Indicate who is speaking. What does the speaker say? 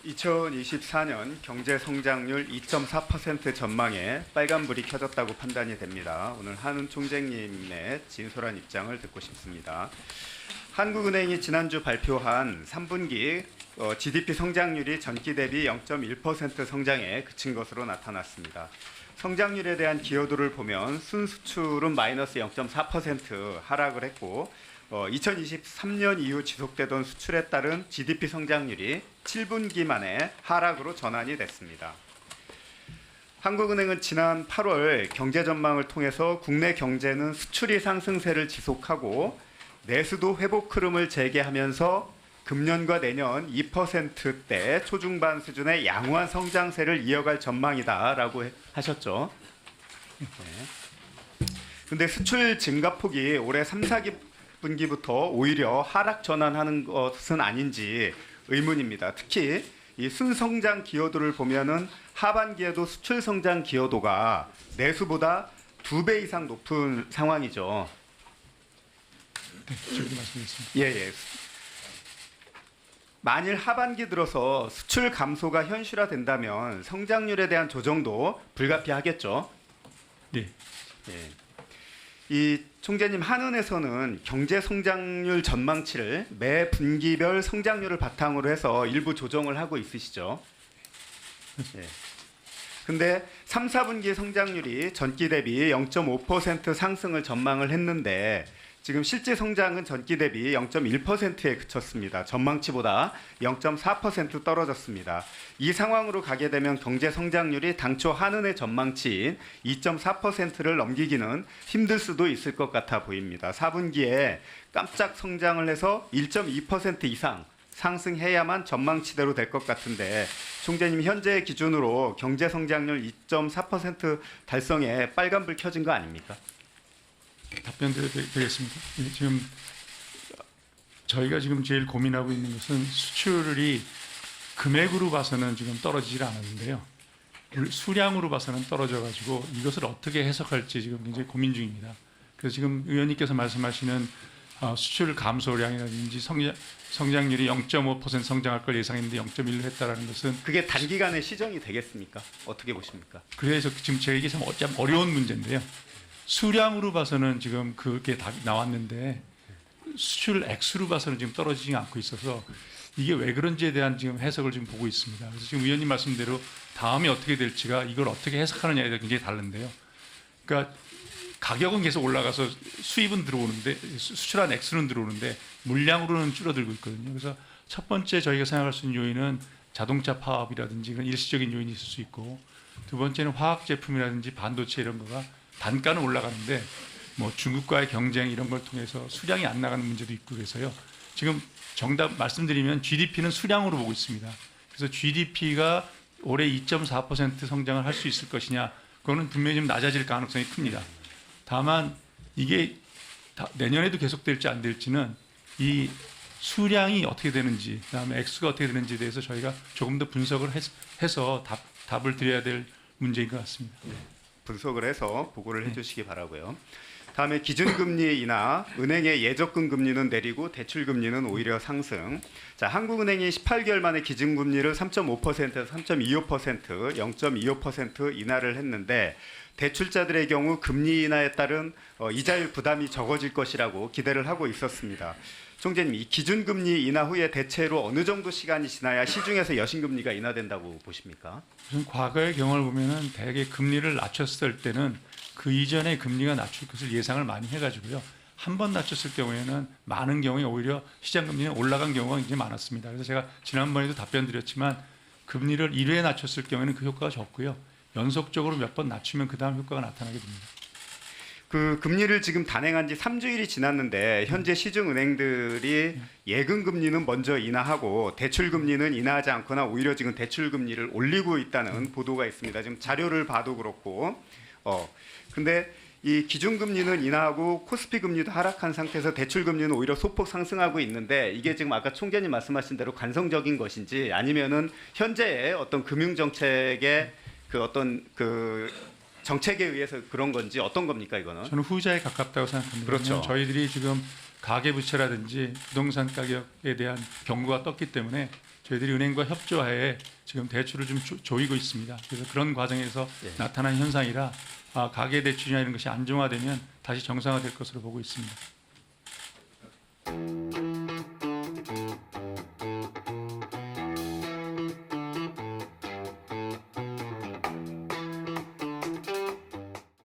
Speaker 1: 2024년 경제 성장률 2.4% 전망에 빨간불이 켜졌다고 판단이 됩니다. 오늘 한은 총재님의 진솔한 입장을 듣고 싶습니다. 한국은행이 지난주 발표한 3분기 GDP 성장률이 전기 대비 0.1% 성장에 그친 것으로 나타났습니다. 성장률에 대한 기여도를 보면 순수출은 마이너스 0.4% 하락을 했고 2023년 이후 지속되던 수출에 따른 GDP 성장률이 7분기 만에 하락으로 전환이 됐습니다. 한국은행은 지난 8월 경제 전망을 통해서 국내 경제는 수출이 상승세를 지속하고 내수도 회복 흐름을 재개하면서 금년과 내년 2%대 초중반 수준의 양호한 성장세를 이어갈 전망이다라고 하셨죠. 그런데 수출 증가폭이 올해 3, 4분기부터 오히려 하락 전환하는 것은 아닌지 의문입니다. 특히 이 순성장 기여도를 보면은 하반기에도 수출 성장 기여도가 내수보다 2배 이상 높은 상황이죠.
Speaker 2: 네, 저희도 말씀드렸습니다.
Speaker 1: 예. 만일 하반기 들어서 수출 감소가 현실화된다면 성장률에 대한 조정도 불가피하겠죠.
Speaker 2: 네.
Speaker 1: 예. 이 총재님, 한은에서는 경제 성장률 전망치를 매 분기별 성장률을 바탕으로 해서 일부 조정을 하고 있으시죠. 예. 근데 3, 4분기 성장률이 전기 대비 0.5% 상승을 전망을 했는데 지금 실제 성장은 전기 대비 0.1%에 그쳤습니다. 전망치보다 0.4% 떨어졌습니다. 이 상황으로 가게 되면 경제 성장률이 당초 한은의 전망치인 2.4%를 넘기기는 힘들 수도 있을 것 같아 보입니다. 4분기에 깜짝 성장을 해서 1.2% 이상 상승해야만 전망치대로 될 것 같은데 총재님, 현재 기준으로 경제 성장률 2.4% 달성에 빨간불 켜진 거 아닙니까?
Speaker 2: 답변 드리겠습니다. 지금 저희가 지금 제일 고민하고 있는 것은 수출이 금액으로 봐서는 지금 떨어지질 않았는데요. 수량으로 봐서는 떨어져가지고 이것을 어떻게 해석할지 지금 굉장히 고민 중입니다. 그래서 지금 의원님께서 말씀하시는 수출 감소량이라든지 성장률이 0.5% 성장할 걸 예상했는데 0.1로 했다라는 것은
Speaker 1: 그게 단기간에 시정이 되겠습니까? 어떻게 보십니까?
Speaker 2: 그래서 지금 저에게 참 어려운 문제인데요. 수량으로 봐서는 지금 그게 답이 나왔는데 수출 액수로 봐서는 지금 떨어지지 않고 있어서 이게 왜 그런지에 대한 지금 해석을 지금 보고 있습니다. 그래서 지금 의원님 말씀대로 다음에 어떻게 될지가 이걸 어떻게 해석하느냐에 대해 굉장히 다른데요. 그러니까 가격은 계속 올라가서 수입은 들어오는데 수출한 액수는 들어오는데 물량으로는 줄어들고 있거든요. 그래서 첫 번째 저희가 생각할 수 있는 요인은 자동차 파업이라든지 그런 일시적인 요인이 있을 수 있고, 두 번째는 화학 제품이라든지 반도체 이런 거가 단가는 올라가는데 뭐 중국과의 경쟁 이런 걸 통해서 수량이 안 나가는 문제도 있고, 그래서요. 지금 정답 말씀드리면 GDP는 수량으로 보고 있습니다. 그래서 GDP가 올해 2.4% 성장을 할 수 있을 것이냐, 그거는 분명히 좀 낮아질 가능성이 큽니다. 다만 이게 내년에도 계속될지 안 될지는 이 수량이 어떻게 되는지, 그다음에 액수가 어떻게 되는지에 대해서 저희가 조금 더 분석을 해서 답을 드려야 될 문제인 것 같습니다.
Speaker 1: 분석을 해서 보고를 해주시기 바라고요. 다음에 기준금리 인하, 은행의 예적금 금리는 내리고 대출금리는 오히려 상승. 자, 한국은행이 18개월 만에 기준금리를 3.5%에서 3.25%, 0.25% 인하를 했는데 대출자들의 경우 금리 인하에 따른 이자율 부담이 적어질 것이라고 기대를 하고 있었습니다. 총재님, 이 기준금리 인하 후에 대체로 어느 정도 시간이 지나야 시중에서 여신금리가 인하된다고 보십니까?
Speaker 2: 우선 과거의 경험을 보면은 대개 금리를 낮췄을 때는 그 이전에 금리가 낮출 것을 예상을 많이 해가지고요. 한 번 낮췄을 경우에는 많은 경우에 오히려 시장 금리는 올라간 경우가 굉장히 많았습니다. 그래서 제가 지난번에도 답변 드렸지만 금리를 1회 낮췄을 경우에는 그 효과가 적고요. 연속적으로 몇 번 낮추면 그 다음 효과가 나타나게 됩니다.
Speaker 1: 그 금리를 지금 단행한 지 3주일이 지났는데 현재 시중 은행들이 예금 금리는 먼저 인하하고 대출 금리는 인하하지 않거나 오히려 지금 대출 금리를 올리고 있다는 보도가 있습니다. 지금 자료를 봐도 그렇고, 근데 이 기준 금리는 인하하고 코스피 금리도 하락한 상태에서 대출 금리는 오히려 소폭 상승하고 있는데 이게 지금 아까 총재님 말씀하신 대로 관성적인 것인지 아니면은 현재의 어떤 금융 정책의 그 어떤 정책에 의해서 그런 건지 어떤 겁니까, 이거는?
Speaker 2: 저는 후자에 가깝다고 생각합니다.
Speaker 1: 그렇죠.
Speaker 2: 저희들이 지금 가계부채라든지 부동산 가격에 대한 경고가 떴기 때문에 저희들이 은행과 협조하에 지금 대출을 좀 조이고 있습니다. 그래서 그런 과정에서
Speaker 1: 예.
Speaker 2: 나타난 현상이라 가계 대출이나 이런 것이 안정화되면 다시 정상화될 것으로 보고 있습니다.